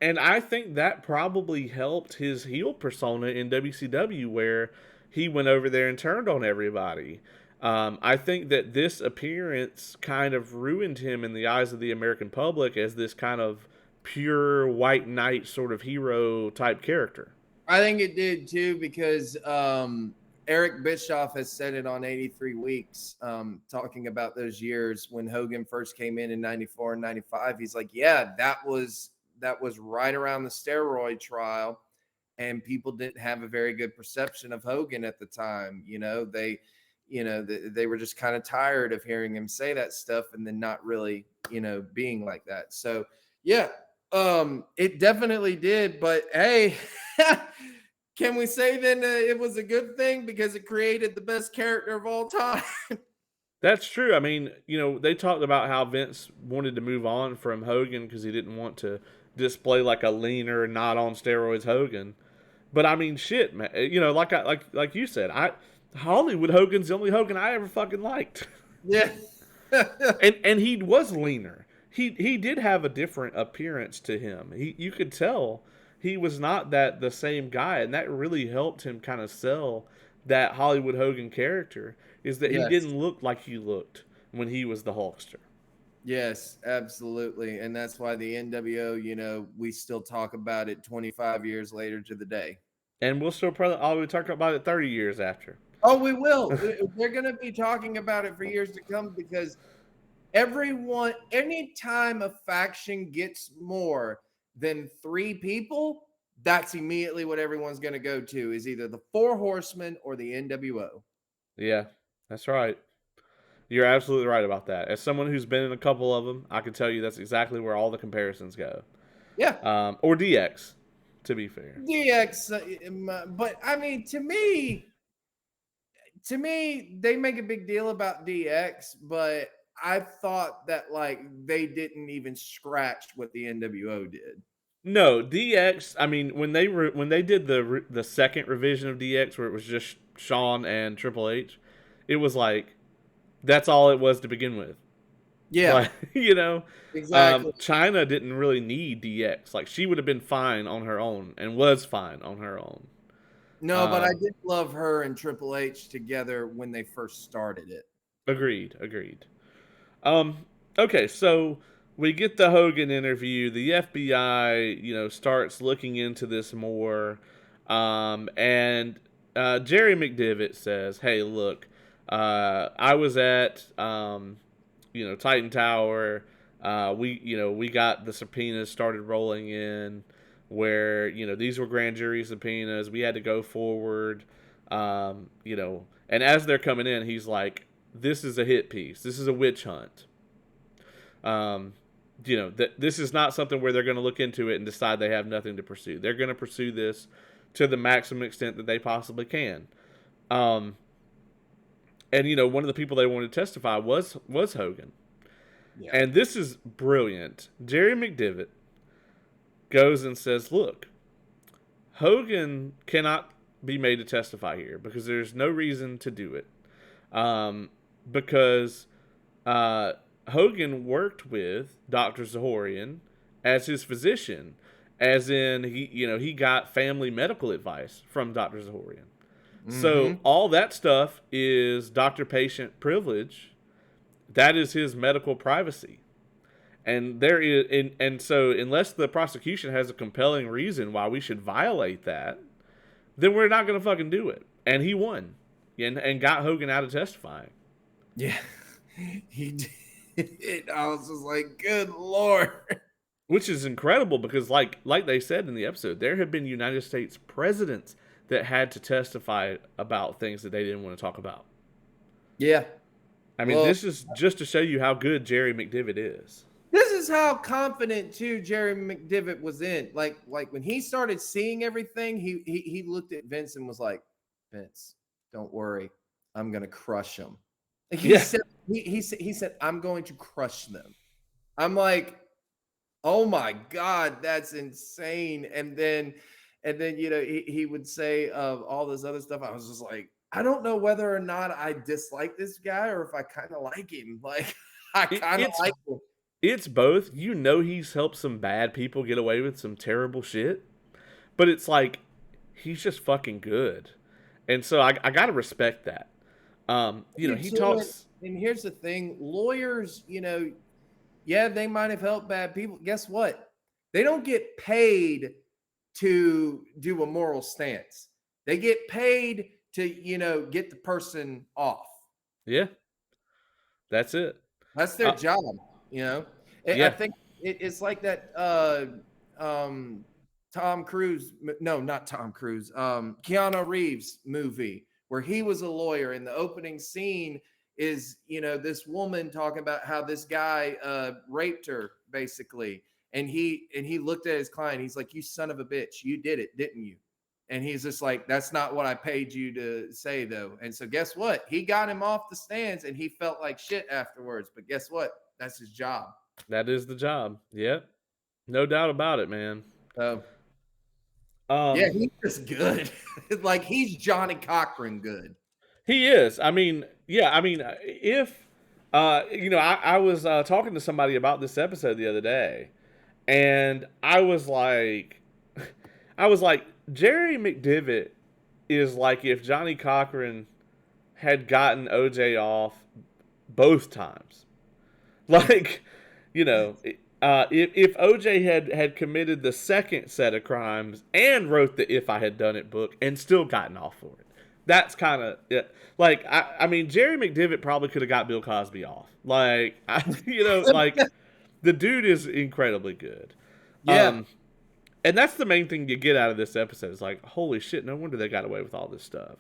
And I think that probably helped his heel persona in WCW, where he went over there and turned on everybody. I think that this appearance kind of ruined him in the eyes of the American public as this kind of pure white knight sort of hero type character. I think it did too, because Eric Bischoff has said it on 83 Weeks, talking about those years when Hogan first came in 94 and 95. He's like, yeah, that was right around the steroid trial, and people didn't have a very good perception of Hogan at the time. They were just kind of tired of hearing him say that stuff and then not really, being like that. So yeah, it definitely did. But hey, can we say then it was a good thing because it created the best character of all time? That's true. I mean, they talked about how Vince wanted to move on from Hogan because he didn't want to display like a leaner, not on steroids Hogan. But I mean, shit, man. Like you said, Hollywood Hogan's the only Hogan I ever fucking liked, Yeah. and he was leaner. He did have a different appearance to him. You could tell he was not the same guy, and that really helped him kind of sell that Hollywood Hogan character. Is that he Yes. didn't look like he looked when he was the Hulkster. Yes, absolutely. And that's why the NWO, we still talk about it 25 years later to the day. And we'll still probably talk about it 30 years after. Oh, we will. They're going to be talking about it for years to come because anytime a faction gets more than 3 people, that's immediately what everyone's going to go to is either the 4 Horsemen or the NWO. Yeah, that's right. You're absolutely right about that. As someone who's been in a couple of them, I can tell you that's exactly where all the comparisons go. Yeah. Or DX, to be fair. DX, but I mean, to me, they make a big deal about DX, but I thought that like they didn't even scratch what the NWO did. No, DX. I mean, when they did the second revision of DX, where it was just Shawn and Triple H, it was like that's all it was to begin with. Yeah, Like, exactly. China didn't really need DX. Like, she would have been fine on her own and was fine on her own. No, but I did love her and Triple H together when they first started it. Agreed. Okay, so we get the Hogan interview. The FBI, starts looking into this more. And Jerry McDevitt says, "Hey, look, I was at, Titan Tower. We got the subpoenas started rolling in, where these were grand jury subpoenas. We had to go forward, and as they're coming in, he's like, this is a hit piece. This is a witch hunt. This is not something where they're going to look into it and decide they have nothing to pursue. They're going to pursue this to the maximum extent that they possibly can. And one of the people they wanted to testify was Hogan. Yeah. And this is brilliant. Jerry McDevitt goes and says, look, Hogan cannot be made to testify here because there's no reason to do it. Because Hogan worked with Dr. Zahorian as his physician, as in he got family medical advice from Dr. Zahorian. Mm-hmm. So all that stuff is doctor-patient privilege. That is his medical privacy. And so unless the prosecution has a compelling reason why we should violate that, then we're not going to fucking do it. And he won and got Hogan out of testifying. Yeah, he did. I was just like, good Lord. Which is incredible because like they said in the episode, there have been United States presidents that had to testify about things that they didn't want to talk about. Yeah. I mean, this is just to show you how good Jerry McDevitt is. This is how confident too Jerry McDevitt was in. Like when he started seeing everything, he looked at Vince and was like, Vince, don't worry, I'm gonna crush him. He said, I'm going to crush them. I'm like, oh my God, that's insane. And then he would say all this other stuff. I was just like, I don't know whether or not I dislike this guy or if I kind of like him. Like I kind of like him. It's both. He's helped some bad people get away with some terrible shit, but it's like he's just fucking good, and so I gotta respect that. He talks. And here's the thing: lawyers, yeah, they might have helped bad people. Guess what? They don't get paid to do a moral stance. They get paid to, get the person off. Yeah, that's it. That's their job. Yeah. I think it's like that. Tom Cruise, no, not Tom Cruise. Keanu Reeves movie where he was a lawyer, and the opening scene is this woman talking about how this guy raped her basically, and he looked at his client. He's like, "You son of a bitch, you did it, didn't you?" And he's just like, that's not what I paid you to say, though. And so guess what? He got him off the stands and he felt like shit afterwards. But guess what? That's his job. That is the job. Yep. No doubt about it, man. So yeah, Um, he's just good. Like he's Johnny Cochran good. he is. I mean, yeah, I mean, if, I was talking to somebody about this episode the other day, and I was like, Jerry McDivitt is like if Johnny Cochran had gotten OJ off both times. Like, if OJ had committed the second set of crimes and wrote the "If I Had Done It" book and still gotten off for it, that's kind of it. Like, I mean, Jerry McDivitt probably could have got Bill Cosby off. Like, like the dude is incredibly good. Yeah. And that's the main thing you get out of this episode. Is like, holy shit, no wonder they got away with all this stuff.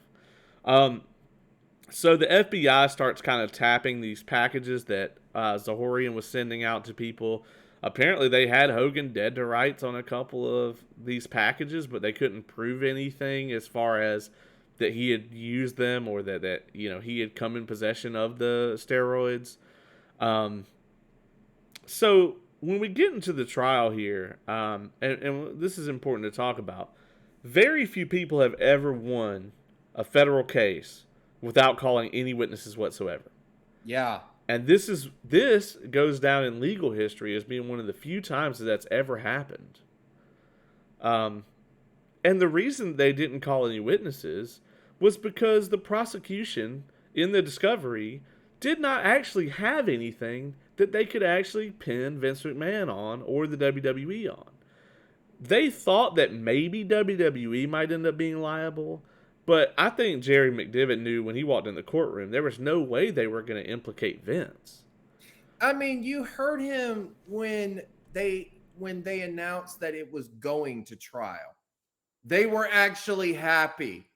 So the FBI starts kind of tapping these packages that Zahorian was sending out to people. Apparently, they had Hogan dead to rights on a couple of these packages, but they couldn't prove anything as far as that he had used them or that he had come in possession of the steroids. So when we get into the trial here, and this is important to talk about, very few people have ever won a federal case without calling any witnesses whatsoever. Yeah. And this goes down in legal history as being one of the few times that that's ever happened. And the reason they didn't call any witnesses was because the prosecution in the discovery did not actually have anything that they could actually pin Vince McMahon on or the WWE on. They thought that maybe WWE might end up being liable, but I think Jerry McDivitt knew when he walked in the courtroom there was no way they were going to implicate Vince. I mean, you heard him when they announced that it was going to trial. They were actually happy.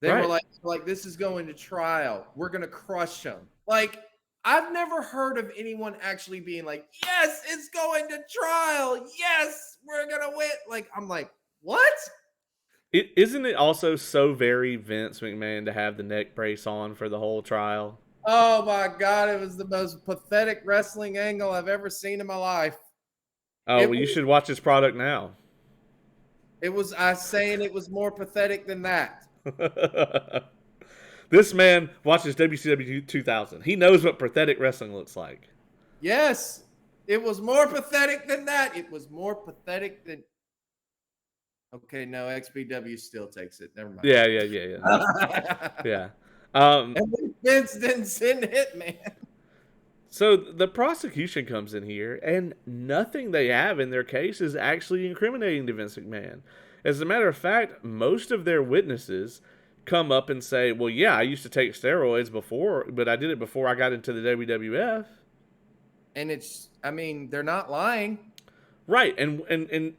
They were like, this is going to trial. We're going to crush them. Like, I've never heard of anyone actually being like, yes, it's going to trial. Yes, we're going to win. Like, I'm like, what? Isn't it also so very Vince McMahon to have the neck brace on for the whole trial? Oh my God, it was the most pathetic wrestling angle I've ever seen in my life. Oh, you should watch this product now. I was saying it was more pathetic than that. This man watches WCW 2000. He knows what pathetic wrestling looks like. Yes, it was more pathetic than that. It was more pathetic than. Okay, no, XPW still takes it. Never mind. Yeah. Yeah. And Vince didn't send Hitman. So the prosecution comes in here, and nothing they have in their case is actually incriminating to Vince McMahon. As a matter of fact, most of their witnesses come up and say, well, yeah, I used to take steroids before, but I did it before I got into the WWF. And they're not lying. Right, and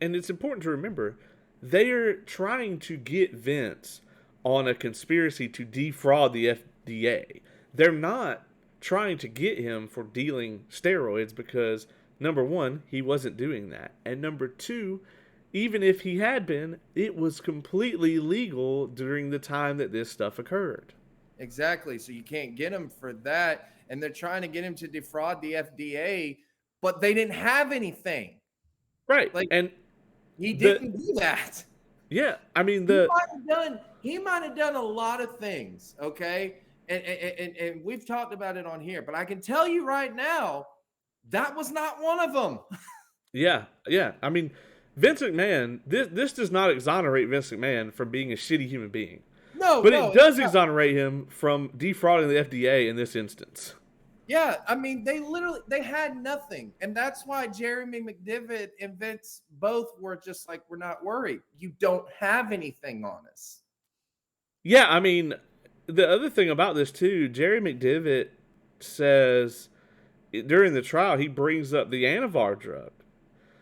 it's important to remember, they are trying to get Vince on a conspiracy to defraud the FDA. They're not trying to get him for dealing steroids because, number one, he wasn't doing that. And number two, even if he had been, it was completely legal during the time that this stuff occurred. Exactly. So you can't get him for that. And they're trying to get him to defraud the FDA, but they didn't have anything. Right. Like, and he didn't do that. Yeah. I mean, he might have done a lot of things. Okay. And we've talked about it on here, but I can tell you right now, that was not one of them. Yeah. I mean, Vince McMahon, this does not exonerate Vince McMahon from being a shitty human being. But it does exonerate him from defrauding the FDA in this instance. Yeah, I mean, they had nothing. And that's why Jeremy McDivitt and Vince both were just like, we're not worried. You don't have anything on us. Yeah, I mean, the other thing about this too, Jerry McDivitt says during the trial, he brings up the Anavar drug.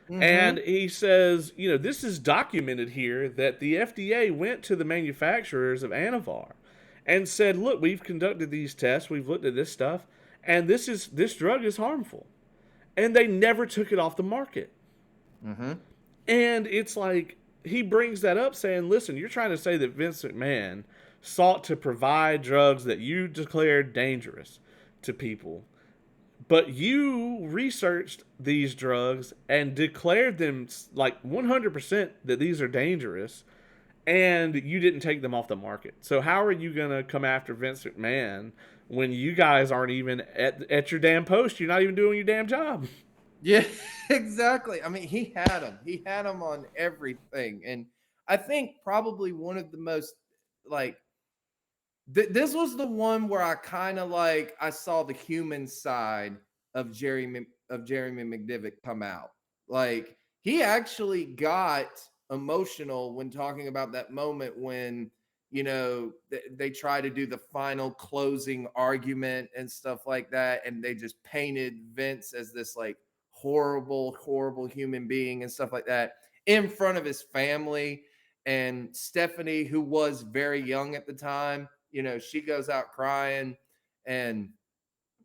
Mm-hmm. And he says, this is documented here that the FDA went to the manufacturers of Anavar and said, look, we've conducted these tests, we've looked at this stuff, and this drug is harmful. And they never took it off the market. Mm-hmm. And it's like, he brings that up saying, listen, you're trying to say that Vince McMahon sought to provide drugs that you declared dangerous to people, but you researched these drugs and declared them like 100% that these are dangerous, and you didn't take them off the market. So how are you going to come after Vince McMahon when you guys aren't even at your damn post? You're not even doing your damn job. Yeah, exactly. I mean, he had him. He had him on everything. And I think probably one of the most like this was the one where I kind of like I saw the human side of Jeremy McDivitt come out. Like he actually got emotional when talking about that moment when they try to do the final closing argument and stuff like that, and they just painted Vince as this like horrible human being and stuff like that in front of his family. And Stephanie, who was very young at the time, she goes out crying. And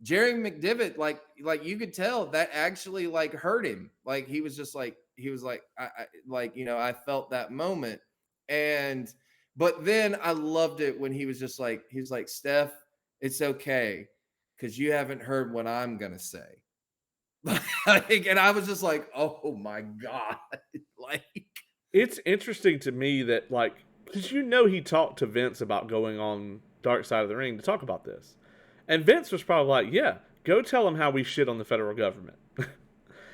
Jerry McDivitt, like you could tell that actually like hurt him. Like he was just like I felt that moment. And but then I loved it when he was like, Steph, it's okay because you haven't heard what I'm gonna say. Like, and I was just like, oh my god, like It's interesting to me that, like, because he talked to Vince about going on Dark Side of the Ring to talk about this. And Vince was probably like, yeah, go tell him how we shit on the federal government.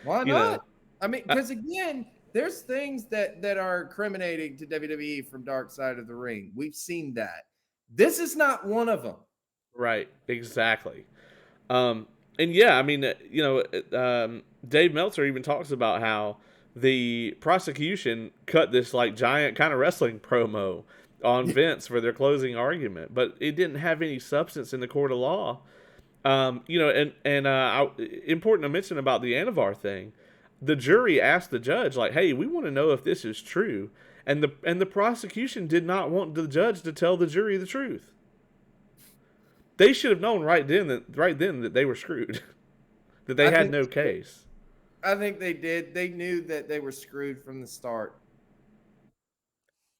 why you know, not? I mean, uh, because again, there's things that are incriminating to WWE from Dark Side of the Ring. We've seen that. This is not one of them. right, exactly. And yeah, I mean, Dave Meltzer even talks about how the prosecution cut this like giant kind of wrestling promo on Vince for their closing argument, but it didn't have any substance in the court of law. Important to mention about the Anavar thing. The jury asked the judge, like, "Hey, we want to know if this is true," and the prosecution did not want the judge to tell the jury the truth. They should have known right then that they were screwed, that they I had think no case. I think they did. They knew that they were screwed from the start.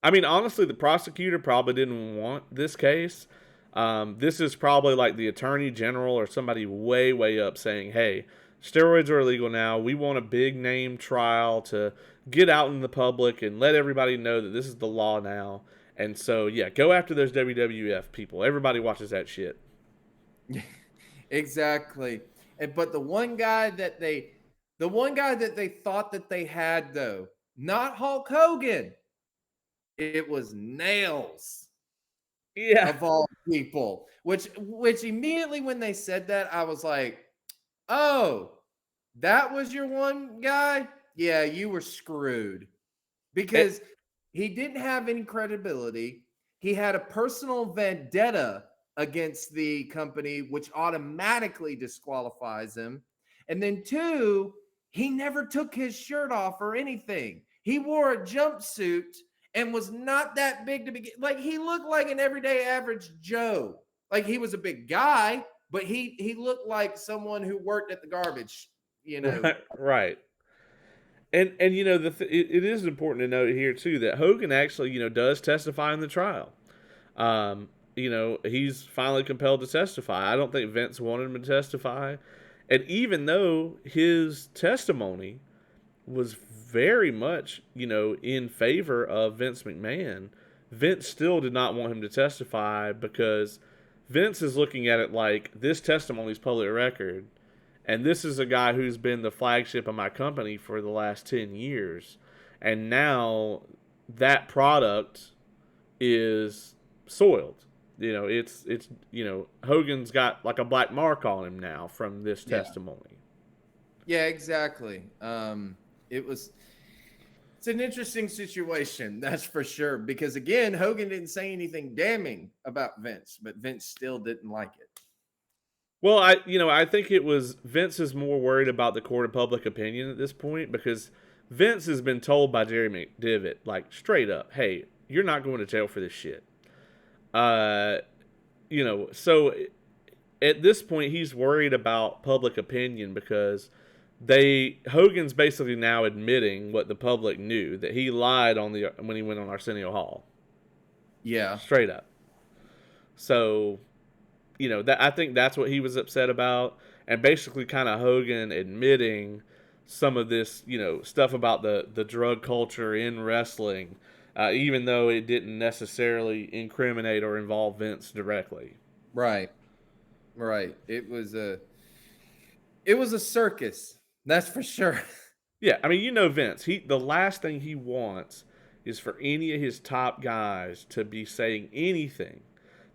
I mean, honestly, the prosecutor probably didn't want this case. This is probably like the attorney general or somebody way up saying, "Hey, steroids are illegal now. We want a big name trial to get out in the public and let everybody know that this is the law now." And so, yeah, go after those WWF people. Everybody watches that shit. Exactly. But the one guy that they thought that they had though, not Hulk Hogan, it was Nails Yeah. of all people. Which immediately when they said that, I was like, oh, that was your one guy? Yeah, you were screwed. It, Because he didn't have any credibility. He had a personal vendetta against the company, which automatically disqualifies him. And then, two, he never took his shirt off or anything. He wore a jumpsuit and was not that big to begin. Like he looked like an everyday average Joe. Like he was a big guy, but he looked like someone who worked at the garbage. right. And it is important to note here too that Hogan actually does testify in the trial. He's finally compelled to testify. I don't think Vince wanted him to testify, and even though his testimony was very much in favor of Vince McMahon, Vince still did not want him to testify because Vince is looking at it like this testimony is public record. And this is a guy who's been the flagship of my company for the last 10 years. And now that product is soiled. Hogan's got like a black mark on him now from this Yeah. testimony. Yeah, exactly. It's an interesting situation, that's for sure. Because again, Hogan didn't say anything damning about Vince, but Vince still didn't like it. Well, I think it was Vince is more worried about the court of public opinion at this point because Vince has been told by Jerry McDivitt, like straight up, "Hey, you're not going to jail for this shit." Uh, so at this point he's worried about public opinion because Hogan's basically now admitting what the public knew, that he lied on the when he went on Arsenio Hall, Yeah. straight up. So, that I think that's what he was upset about, and basically kind of Hogan admitting some of this, stuff about the drug culture in wrestling, even though it didn't necessarily incriminate or involve Vince directly. Right. Right. It was a circus. That's for sure. Yeah, I mean, Vince. The last thing he wants is for any of his top guys to be saying anything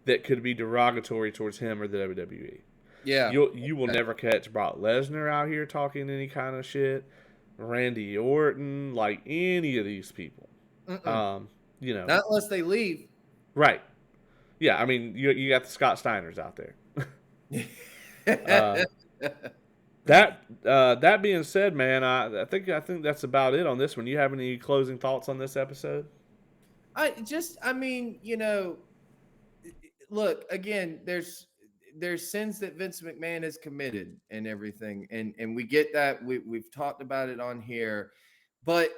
that could be derogatory towards him or the WWE. Yeah. You will never catch Brock Lesnar out here talking any kind of shit, Randy Orton, like any of these people. Mm-mm. Um, Not unless they leave. right? Yeah, I mean, you got the Scott Steiners out there. uh, that being said, man, I think that's about it on this one. You have any closing thoughts on this episode? I mean, look, again, there's sins that Vince McMahon has committed and everything, and we get that. We've talked about it on here, but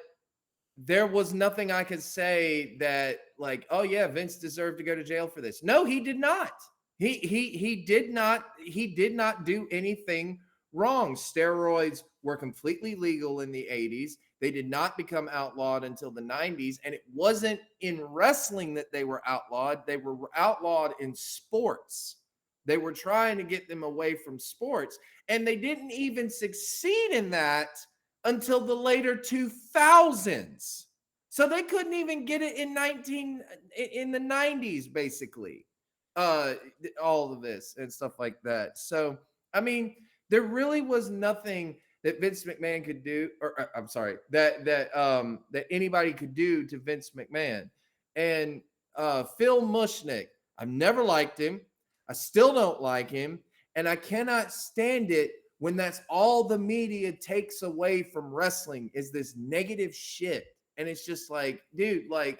there was nothing I could say that, like, oh yeah, Vince deserved to go to jail for this. No, he did not. He did not do anything wrong. Steroids were completely legal in the 80s. They did not become outlawed until the 90s, and it wasn't in wrestling that they were outlawed. They were outlawed in sports. They were trying to get them away from sports, and they didn't even succeed in that until the later 2000s. So they couldn't even get it in the 90s, basically. All of this and stuff like that. So, I mean, there really was nothing that Vince McMahon could do, or I'm sorry, that anybody could do to Vince McMahon. And Phil Mushnick, I've never liked him. I still don't like him, and I cannot stand it when that's all the media takes away from wrestling is this negative shit. And it's just like, dude, like,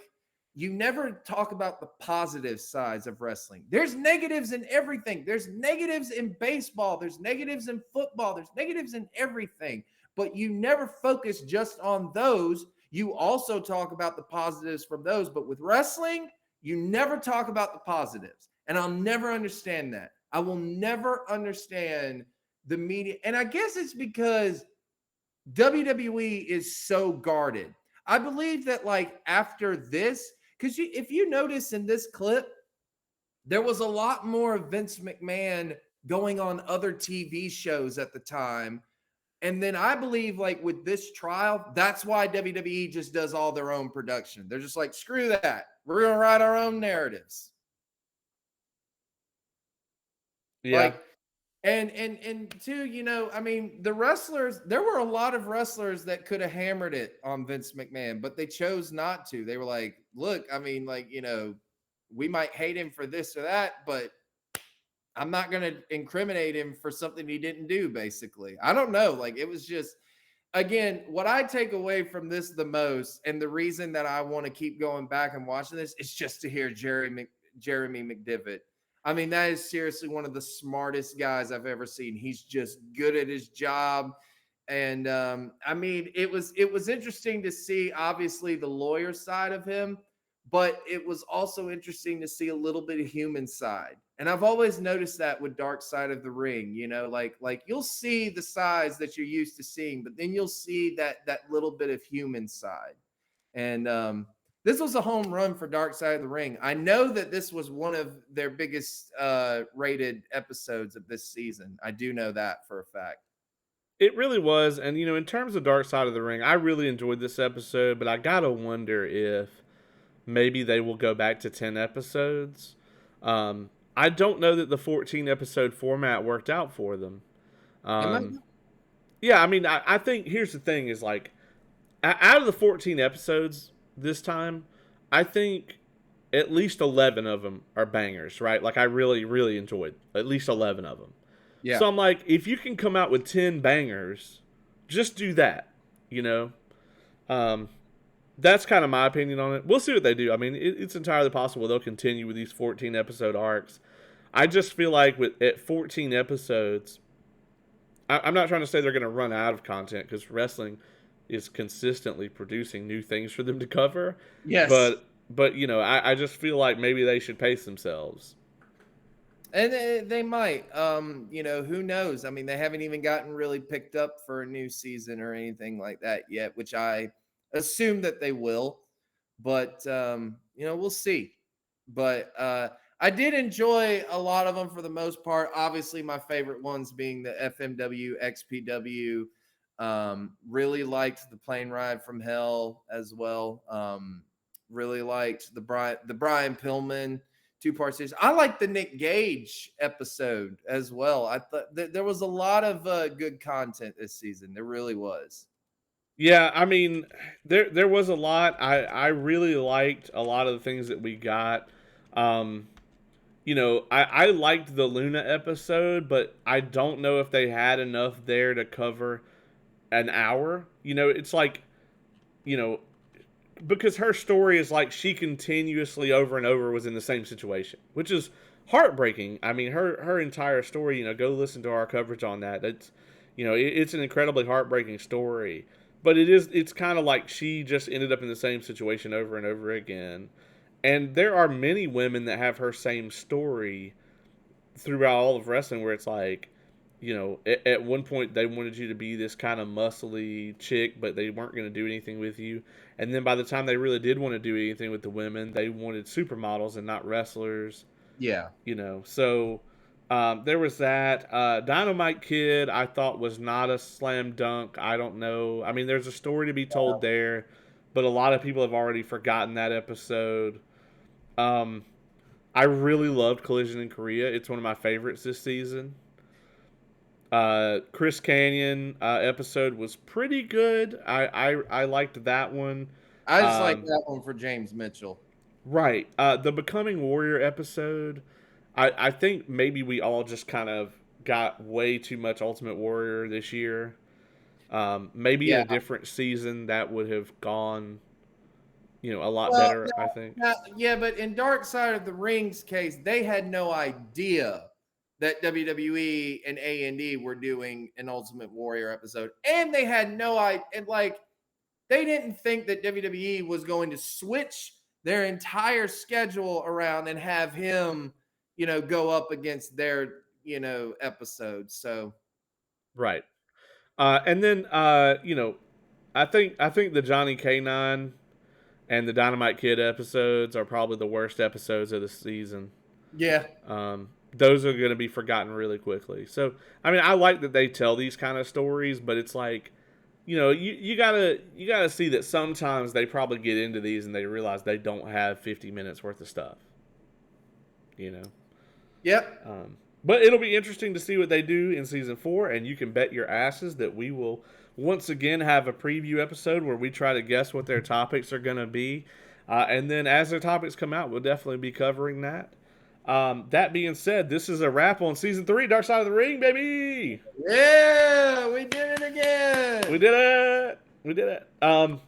you never talk about the positive sides of wrestling. There's negatives in everything. There's negatives in baseball. There's negatives in football. There's negatives in everything. But you never focus just on those. You also talk about the positives from those. But with wrestling, you never talk about the positives. And I'll never understand that. I will never understand the media. And I guess it's because WWE is so guarded. I believe that, like, after this, because if you notice in this clip, there was a lot more of Vince McMahon going on other TV shows at the time. And then I believe, like, with this trial, that's why WWE just does all their own production. They're just like, screw that. We're going to write our own narratives. Yeah. Like, and two, I mean, the wrestlers, there were a lot of wrestlers that could have hammered it on Vince McMahon, but they chose not to. They were like, look, I mean, like, we might hate him for this or that, but I'm not going to incriminate him for something he didn't do, basically. I don't know. Like, it was just, again, what I take away from this the most, and the reason that I want to keep going back and watching this, is just to hear Jeremy McDivitt. I mean, that is seriously one of the smartest guys I've ever seen. He's just good at his job. And I mean, it was interesting to see, obviously, the lawyer side of him, but it was also interesting to see a little bit of human side. And I've always noticed that with Dark Side of the Ring, like you'll see the sides that you're used to seeing, but then you'll see that little bit of human side. And this was a home run for Dark Side of the Ring. I know that this was one of their biggest rated episodes of this season. I do know that for a fact. It really was. And, in terms of Dark Side of the Ring, I really enjoyed this episode, but I got to wonder if maybe they will go back to 10 episodes. I don't know that the 14 episode format worked out for them. Yeah, I mean, I think here's the thing is, like, out of the 14 episodes this time, I think at least 11 of them are bangers, right? Like, I really, really enjoyed at least 11 of them. Yeah. So I'm like, if you can come out with 10 bangers, just do that, That's kind of my opinion on it. We'll see what they do. I mean, it's entirely possible they'll continue with these 14 episode arcs. I just feel like at 14 episodes, I'm not trying to say they're going to run out of content because wrestling is consistently producing new things for them to cover, Yes. but you know, I just feel like maybe they should pace themselves. And they might. You know, who knows? I mean, they haven't even gotten really picked up for a new season or anything like that yet, which I assume that they will. But you know, we'll see. But I did enjoy a lot of them for the most part. Obviously, my favorite ones being the FMW, XPW. Really liked the plane ride from hell as well. Really liked the Brian Pillman two-part series. I like the Nick Gage episode as well. I thought there was a lot of good content this season. There really was. Yeah, I mean, there was a lot. I really liked a lot of the things that we got. Um, you know, I liked the Luna episode, but I don't know if they had enough there to cover an hour. You know, it's like, you know, because her story is like she continuously over and over was in the same situation, which is heartbreaking. I mean, her entire story. You know, go listen to our coverage on that. It's, you know, it's an incredibly heartbreaking story. But it's kind of like she just ended up in the same situation over and over again. And there are many women that have her same story throughout all of wrestling, where it's like, you know, at one point they wanted you to be this kind of muscly chick, but they weren't going to do anything with you. And then by the time they really did want to do anything with the women, they wanted supermodels and not wrestlers. Yeah. You know, so there was that. Dynamite Kid, I thought was not a slam dunk. I don't know. I mean, there's a story to be told there, but a lot of people have already forgotten that episode. Um, I really loved Collision in Korea. It's one of my favorites this season. Chris Canyon episode was pretty good. I liked that one. I just like Um, that one for James Mitchell. right. The Becoming Warrior episode. I think maybe we all just kind of got way too much Ultimate Warrior this year. Maybe in Yeah. a different season that would have gone, you know, a lot Well, better. I think. yeah, but in Dark Side of the Rings case, they had no idea that WWE and A&E were doing an Ultimate Warrior episode, and they had no idea. And like, they didn't think that WWE was going to switch their entire schedule around and have him, you know, go up against their, you know, episode. So Right. And then you know, I think the Johnny K9 and the Dynamite Kid episodes are probably the worst episodes of the season. yeah, Those are going to be forgotten really quickly. So, I mean, I like that they tell these kind of stories, but it's like, you know, you gotta see that sometimes they probably get into these and they realize they don't have 50 minutes worth of stuff. You know, yep, but it'll be interesting to see what they do in season 4, and you can bet your asses that we will once again have a preview episode where we try to guess what their topics are going to be, and then as their topics come out, we'll definitely be covering that. That being said, this is a wrap on season 3, Dark Side of the Ring, baby. yeah, we did it We again. did it. We did it. All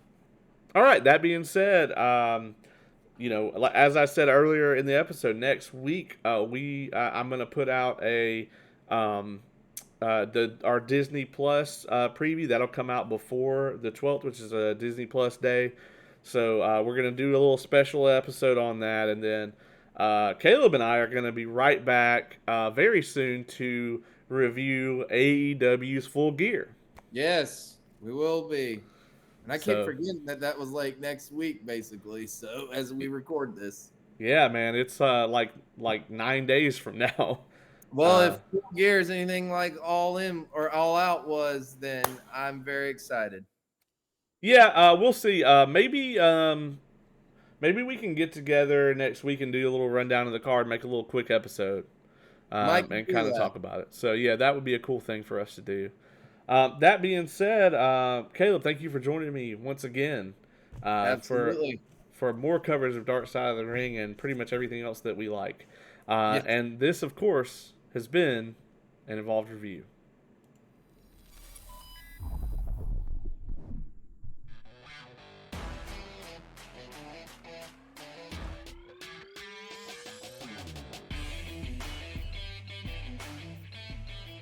right. That being said, you know, as I said earlier in the episode, next week I'm gonna put out a our Disney Plus preview that'll come out before the 12th, which is a Disney Plus day. So we're gonna do a little special episode on that, and then Caleb and I are gonna be right back very soon to review AEW's Full Gear. Yes, we will be. And I keep So forgetting that that was like next week, basically. So as we record this, yeah, man, it's like 9 days from now. well, if Uh, Full Gear is anything like All In or All Out was, then I'm very excited. yeah, we'll see. Maybe we can get together next week and do a little rundown of the card, make a little quick episode, Mike, and do kind of that. talk about it. So yeah, that would be a cool thing for us to do. That being said, Caleb, thank you for joining me once again for Absolutely. more coverage of Dark Side of the Ring and pretty much everything else that we like. Yes. And this, of course, has been an Involved Review.